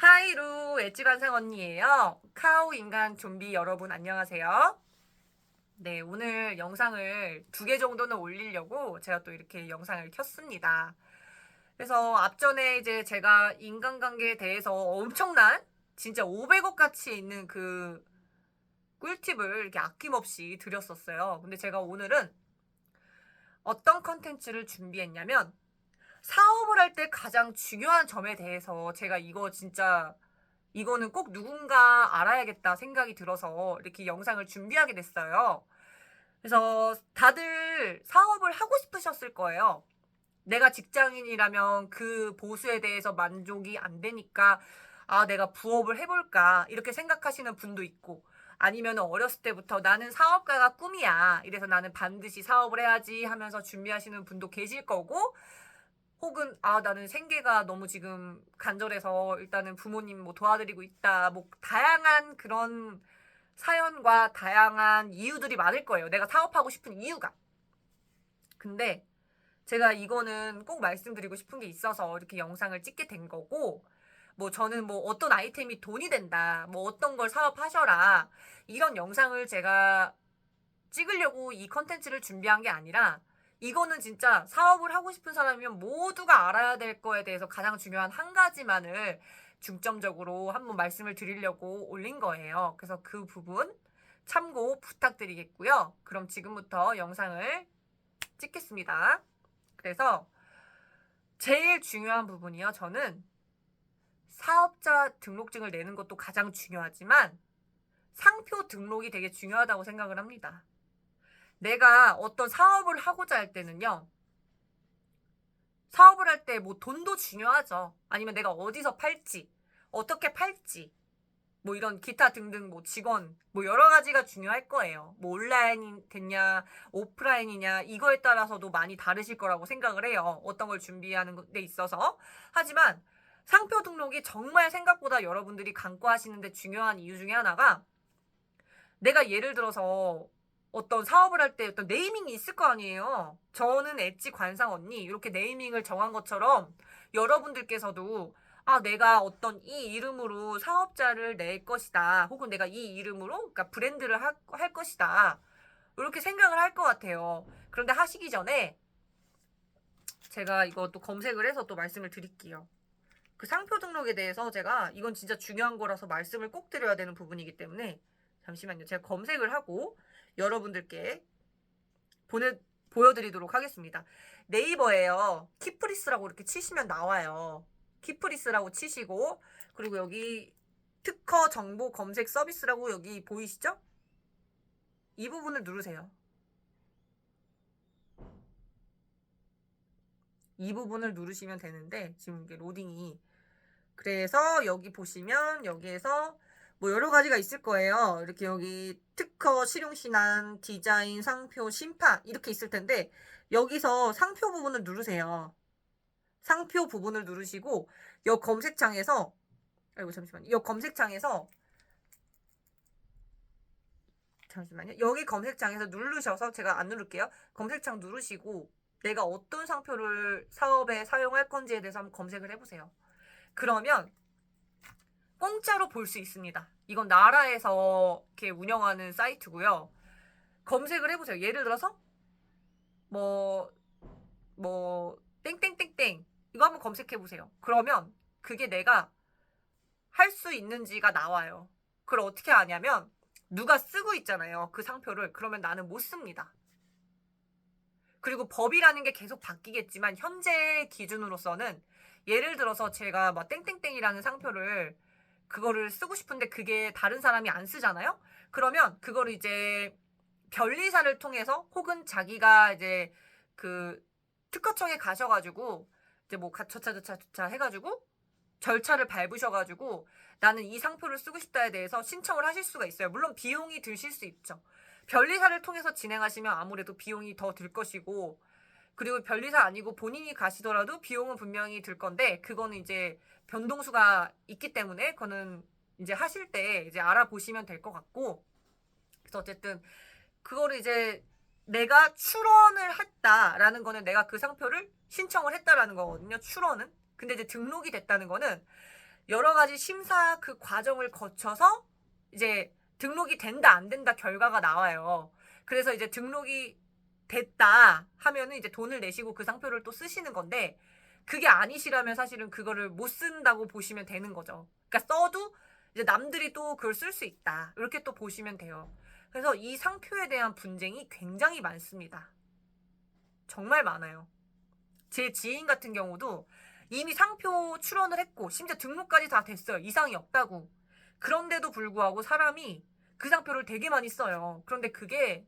하이루 엣지관상 언니예요. 카우 인간 좀비 여러분 안녕하세요. 네, 오늘 영상을 2개 정도는 올리려고 제가 또 이렇게 영상을 켰습니다. 그래서 앞전에 이제 제가 인간관계에 대해서 엄청난 진짜 500억 가치 있는 그 꿀팁을 이렇게 아낌없이 드렸었어요. 근데 제가 오늘은 어떤 컨텐츠를 준비했냐면 사업을 할 때 가장 중요한 점에 대해서 제가 이거는 꼭 누군가 알아야겠다 생각이 들어서 이렇게 영상을 준비하게 됐어요. 그래서 다들 사업을 하고 싶으셨을 거예요. 내가 직장인이라면 그 보수에 대해서 만족이 안 되니까 내가 부업을 해볼까 이렇게 생각하시는 분도 있고, 아니면 어렸을 때부터 나는 사업가가 꿈이야, 이래서 나는 반드시 사업을 해야지 하면서 준비하시는 분도 계실 거고, 혹은 나는 생계가 너무 지금 간절해서 일단은 부모님 뭐 도와드리고 있다, 뭐 다양한 그런 사연과 다양한 이유들이 많을 거예요. 내가 사업하고 싶은 이유가. 근데 제가 이거는 꼭 말씀드리고 싶은 게 있어서 이렇게 영상을 찍게 된 거고, 뭐 저는 뭐 어떤 아이템이 돈이 된다, 뭐 어떤 걸 사업하셔라, 이런 영상을 제가 찍으려고 이 컨텐츠를 준비한 게 아니라, 이거는 진짜 사업을 하고 싶은 사람이면 모두가 알아야 될 거에 대해서 가장 중요한 한 가지만을 중점적으로 한번 말씀을 드리려고 올린 거예요. 그래서 그 부분 참고 부탁드리겠고요. 그럼 지금부터 영상을 찍겠습니다. 그래서 제일 중요한 부분이요. 저는 사업자 등록증을 내는 것도 가장 중요하지만 상표 등록이 되게 중요하다고 생각을 합니다. 내가 어떤 사업을 하고자 할 때는요, 사업을 할 때 뭐 돈도 중요하죠. 아니면 내가 어디서 팔지, 어떻게 팔지, 뭐 이런 기타 등등 뭐 직원, 뭐 여러 가지가 중요할 거예요. 뭐 온라인이 됐냐, 오프라인이냐, 이거에 따라서도 많이 다르실 거라고 생각을 해요. 어떤 걸 준비하는 데 있어서. 하지만 상표 등록이 정말 생각보다 여러분들이 간과하시는데 중요한 이유 중에 하나가, 내가 예를 들어서 어떤 사업을 할 때 어떤 네이밍이 있을 거 아니에요. 저는 엣지 관상 언니 이렇게 네이밍을 정한 것처럼 여러분들께서도 내가 어떤 이 이름으로 사업자를 낼 것이다, 혹은 내가 이 이름으로 그러니까 브랜드를 할 것이다, 이렇게 생각을 할 것 같아요. 그런데 하시기 전에 제가 이거 또 검색을 해서 또 말씀을 드릴게요. 그 상표 등록에 대해서 제가 이건 진짜 중요한 거라서 말씀을 꼭 드려야 되는 부분이기 때문에, 잠시만요. 제가 검색을 하고 여러분들께 보여드리도록 하겠습니다. 네이버에요, 키프리스라고 이렇게 치시면 나와요. 키프리스라고 치시고, 그리고 여기 특허 정보 검색 서비스라고 여기 보이시죠? 이 부분을 누르세요. 이 부분을 누르시면 되는데 지금 이게 로딩이, 그래서 여기 보시면 여기에서 뭐 여러 가지가 있을 거예요. 이렇게 여기 특허, 실용신안, 디자인, 상표, 심판 이렇게 있을 텐데, 여기서 상표 부분을 누르세요. 상표 부분을 누르시고 여 검색창에서, 잠시만요. 여 검색창에서, 잠시만요. 여기 검색창에서 누르셔서, 제가 안 누를게요. 검색창 누르시고 내가 어떤 상표를 사업에 사용할 건지에 대해서 한번 검색을 해보세요. 그러면 공짜로 볼 수 있습니다. 이건 나라에서 이렇게 운영하는 사이트고요. 검색을 해보세요. 예를 들어서 뭐 땡땡땡땡 이거 한번 검색해보세요. 그러면 그게 내가 할 수 있는지가 나와요. 그걸 어떻게 아냐면 누가 쓰고 있잖아요, 그 상표를. 그러면 나는 못 씁니다. 그리고 법이라는 게 계속 바뀌겠지만 현재 기준으로서는, 예를 들어서 제가 막 땡땡땡이라는 상표를 그거를 쓰고 싶은데 그게 다른 사람이 안 쓰잖아요. 그러면 그거를 이제 변리사를 통해서, 혹은 자기가 이제 그 특허청에 가셔가지고 이제 뭐 저차 해가지고 절차를 밟으셔가지고 나는 이 상표를 쓰고 싶다에 대해서 신청을 하실 수가 있어요. 물론 비용이 드실 수 있죠. 변리사를 통해서 진행하시면 아무래도 비용이 더 들 것이고, 그리고 변리사 아니고 본인이 가시더라도 비용은 분명히 들 건데, 그거는 이제 변동수가 있기 때문에 그거는 이제 하실 때 이제 알아보시면 될 것 같고. 그래서 어쨌든 그거를 이제 내가 출원을 했다라는 거는 내가 그 상표를 신청을 했다라는 거거든요. 출원은. 근데 이제 등록이 됐다는 거는 여러 가지 심사 그 과정을 거쳐서 이제 등록이 된다 안 된다 결과가 나와요. 그래서 이제 등록이 됐다 하면은 이제 돈을 내시고 그 상표를 또 쓰시는 건데, 그게 아니시라면 사실은 그거를 못 쓴다고 보시면 되는 거죠. 그러니까 써도 이제 남들이 또 그걸 쓸 수 있다, 이렇게 또 보시면 돼요. 그래서 이 상표에 대한 분쟁이 굉장히 많습니다. 정말 많아요. 제 지인 같은 경우도 이미 상표 출원을 했고 심지어 등록까지 다 됐어요. 이상이 없다고. 그런데도 불구하고 사람이 그 상표를 되게 많이 써요. 그런데 그게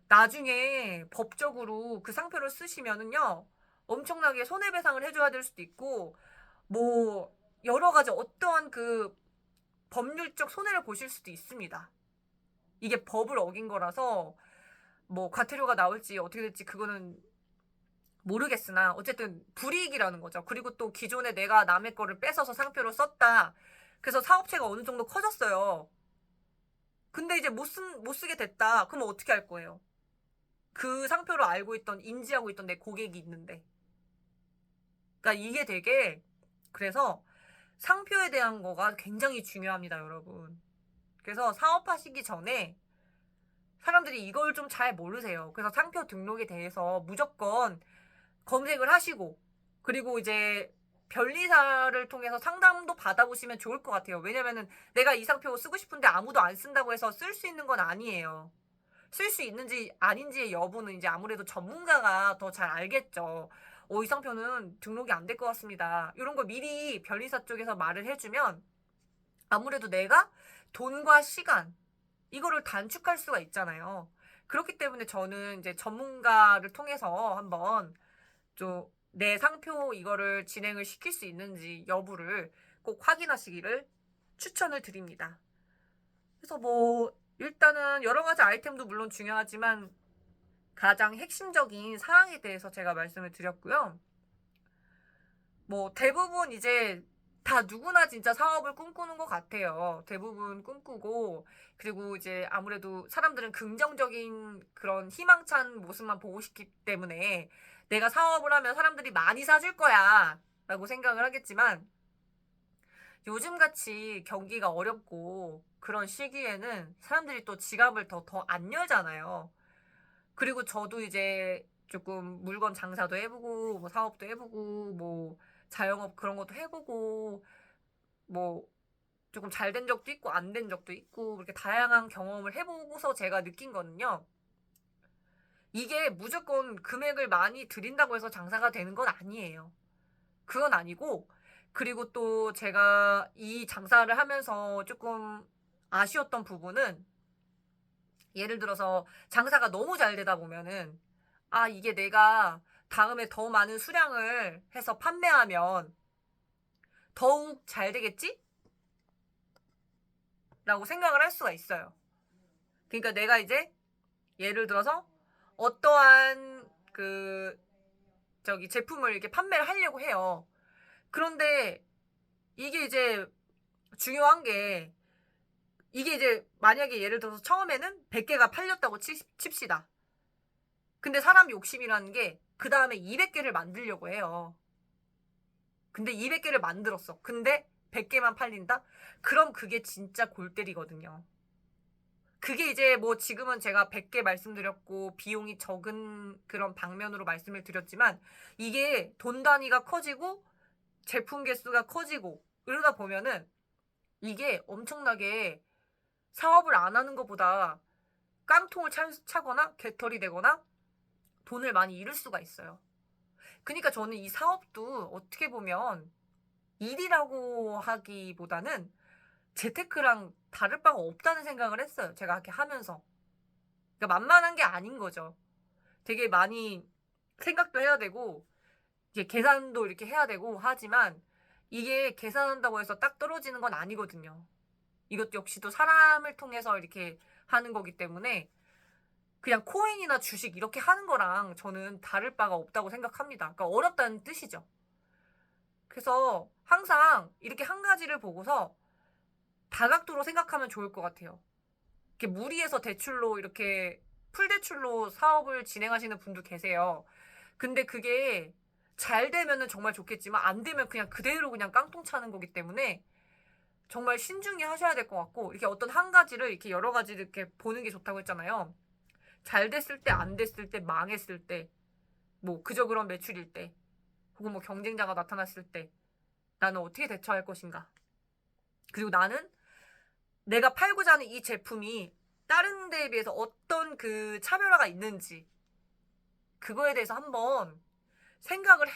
나중에 법적으로 그 상표를 쓰시면은요, 엄청나게 손해배상을 해줘야 될 수도 있고, 뭐 여러 가지 어떠한 그 법률적 손해를 보실 수도 있습니다. 이게 법을 어긴 거라서 뭐 과태료가 나올지 어떻게 될지 그거는 모르겠으나 어쨌든 불이익이라는 거죠. 그리고 또 기존에 내가 남의 거를 뺏어서 상표로 썼다, 그래서 사업체가 어느 정도 커졌어요. 근데 이제 못 쓰게 됐다. 그러면 어떻게 할 거예요? 그 상표를 알고 있던, 인지하고 있던 내 고객이 있는데. 그러니까 이게 되게, 그래서 상표에 대한 거가 굉장히 중요합니다, 여러분. 그래서 사업하시기 전에 사람들이 이걸 좀 잘 모르세요. 그래서 상표 등록에 대해서 무조건 검색을 하시고, 그리고 이제 변리사를 통해서 상담도 받아보시면 좋을 것 같아요. 왜냐면은 내가 이 상표 쓰고 싶은데 아무도 안 쓴다고 해서 쓸 수 있는 건 아니에요. 쓸 수 있는지 아닌지의 여부는 이제 아무래도 전문가가 더 잘 알겠죠. 이 상표는 등록이 안 될 것 같습니다, 이런 거 미리 변리사 쪽에서 말을 해주면 아무래도 내가 돈과 시간, 이거를 단축할 수가 있잖아요. 그렇기 때문에 저는 이제 전문가를 통해서 한번 좀 내 상표 이거를 진행을 시킬 수 있는지 여부를 꼭 확인하시기를 추천을 드립니다. 그래서 뭐 일단은 여러 가지 아이템도 물론 중요하지만 가장 핵심적인 사항에 대해서 제가 말씀을 드렸고요. 뭐 대부분 이제 다 누구나 진짜 사업을 꿈꾸는 것 같아요. 대부분 꿈꾸고, 그리고 이제 아무래도 사람들은 긍정적인 그런 희망찬 모습만 보고 싶기 때문에 내가 사업을 하면 사람들이 많이 사줄 거야 라고 생각을 하겠지만, 요즘같이 경기가 어렵고 그런 시기에는 사람들이 또 지갑을 더 안 열잖아요. 그리고 저도 이제 조금 물건 장사도 해보고 뭐 사업도 해보고 뭐 자영업 그런 것도 해보고 뭐 조금 잘 된 적도 있고 안 된 적도 있고 그렇게 다양한 경험을 해보고서 제가 느낀 거는요, 이게 무조건 금액을 많이 드린다고 해서 장사가 되는 건 아니에요. 그건 아니고, 그리고 또 제가 이 장사를 하면서 조금 아쉬웠던 부분은, 예를 들어서 장사가 너무 잘 되다 보면은 이게 내가 다음에 더 많은 수량을 해서 판매하면 더욱 잘 되겠지? 라고 생각을 할 수가 있어요. 그러니까 내가 이제 예를 들어서 어떠한 제품을 이렇게 판매를 하려고 해요. 그런데 이게 이제 중요한 게, 이게 이제 만약에 예를 들어서 처음에는 100개가 팔렸다고 칩시다. 근데 사람 욕심이라는 게 그 다음에 200개를 만들려고 해요. 근데 200개를 만들었어. 근데 100개만 팔린다? 그럼 그게 진짜 골 때리거든요. 그게 이제 뭐 지금은 제가 100개 말씀드렸고 비용이 적은 그런 방면으로 말씀을 드렸지만, 이게 돈 단위가 커지고 제품 개수가 커지고 이러다 보면은 이게 엄청나게 사업을 안 하는 것보다 깡통을 차거나 개털이 되거나 돈을 많이 잃을 수가 있어요. 그러니까 저는 이 사업도 어떻게 보면 일이라고 하기보다는 재테크랑 다를 바가 없다는 생각을 했어요, 제가 이렇게 하면서. 그러니까 만만한 게 아닌 거죠. 되게 많이 생각도 해야 되고 이게 계산도 이렇게 해야 되고 하지만, 이게 계산한다고 해서 딱 떨어지는 건 아니거든요. 이것도 역시 또 사람을 통해서 이렇게 하는 거기 때문에 그냥 코인이나 주식 이렇게 하는 거랑 저는 다를 바가 없다고 생각합니다. 그러니까 어렵다는 뜻이죠. 그래서 항상 이렇게 한 가지를 보고서 다각도로 생각하면 좋을 것 같아요. 이렇게 무리해서 대출로 이렇게 풀대출로 사업을 진행하시는 분도 계세요. 근데 그게 잘 되면은 정말 좋겠지만 안 되면 그냥 그대로 그냥 깡통 차는 거기 때문에 정말 신중히 하셔야 될 것 같고, 이렇게 어떤 한 가지를 이렇게 여러 가지 이렇게 보는 게 좋다고 했잖아요. 잘 됐을 때, 안 됐을 때, 망했을 때, 뭐 그저 그런 매출일 때, 혹은 뭐 경쟁자가 나타났을 때 나는 어떻게 대처할 것인가. 그리고 나는 내가 팔고자 하는 이 제품이 다른 데에 비해서 어떤 그 차별화가 있는지 그거에 대해서 한번 생각을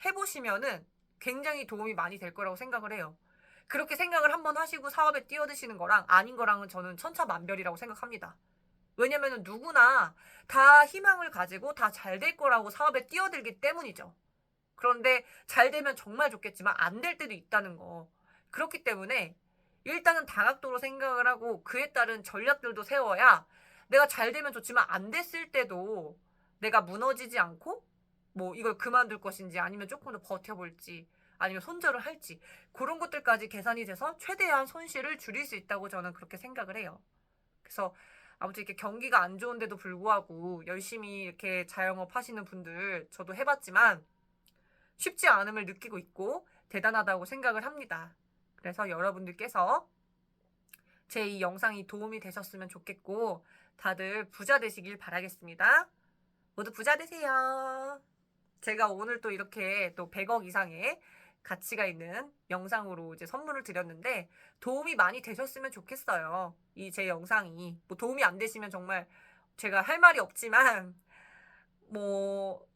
해보시면은 굉장히 도움이 많이 될 거라고 생각을 해요. 그렇게 생각을 한번 하시고 사업에 뛰어드시는 거랑 아닌 거랑은 저는 천차만별이라고 생각합니다. 왜냐면은 누구나 다 희망을 가지고 다 잘 될 거라고 사업에 뛰어들기 때문이죠. 그런데 잘 되면 정말 좋겠지만 안 될 때도 있다는 거. 그렇기 때문에 일단은 다각도로 생각을 하고 그에 따른 전략들도 세워야 내가 잘 되면 좋지만 안 됐을 때도 내가 무너지지 않고 뭐 이걸 그만둘 것인지 아니면 조금 더 버텨볼지 아니면 손절을 할지 그런 것들까지 계산이 돼서 최대한 손실을 줄일 수 있다고 저는 그렇게 생각을 해요. 그래서 아무튼 이렇게 경기가 안 좋은데도 불구하고 열심히 이렇게 자영업 하시는 분들 저도 해봤지만 쉽지 않음을 느끼고 있고 대단하다고 생각을 합니다. 그래서 여러분들께서 제 이 영상이 도움이 되셨으면 좋겠고 다들 부자 되시길 바라겠습니다. 모두 부자 되세요. 제가 오늘 또 이렇게 또 100억 이상의 가치가 있는 영상으로 이제 선물을 드렸는데 도움이 많이 되셨으면 좋겠어요. 이 제 영상이 뭐 도움이 안 되시면 정말 제가 할 말이 없지만 뭐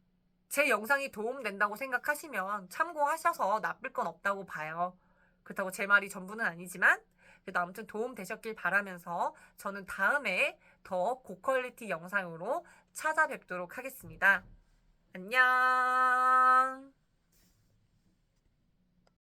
제 영상이 도움된다고 생각하시면 참고하셔서 나쁠 건 없다고 봐요. 그렇다고 제 말이 전부는 아니지만 그래도 아무튼 도움 되셨길 바라면서 저는 다음에 더 고퀄리티 영상으로 찾아뵙도록 하겠습니다. 안녕.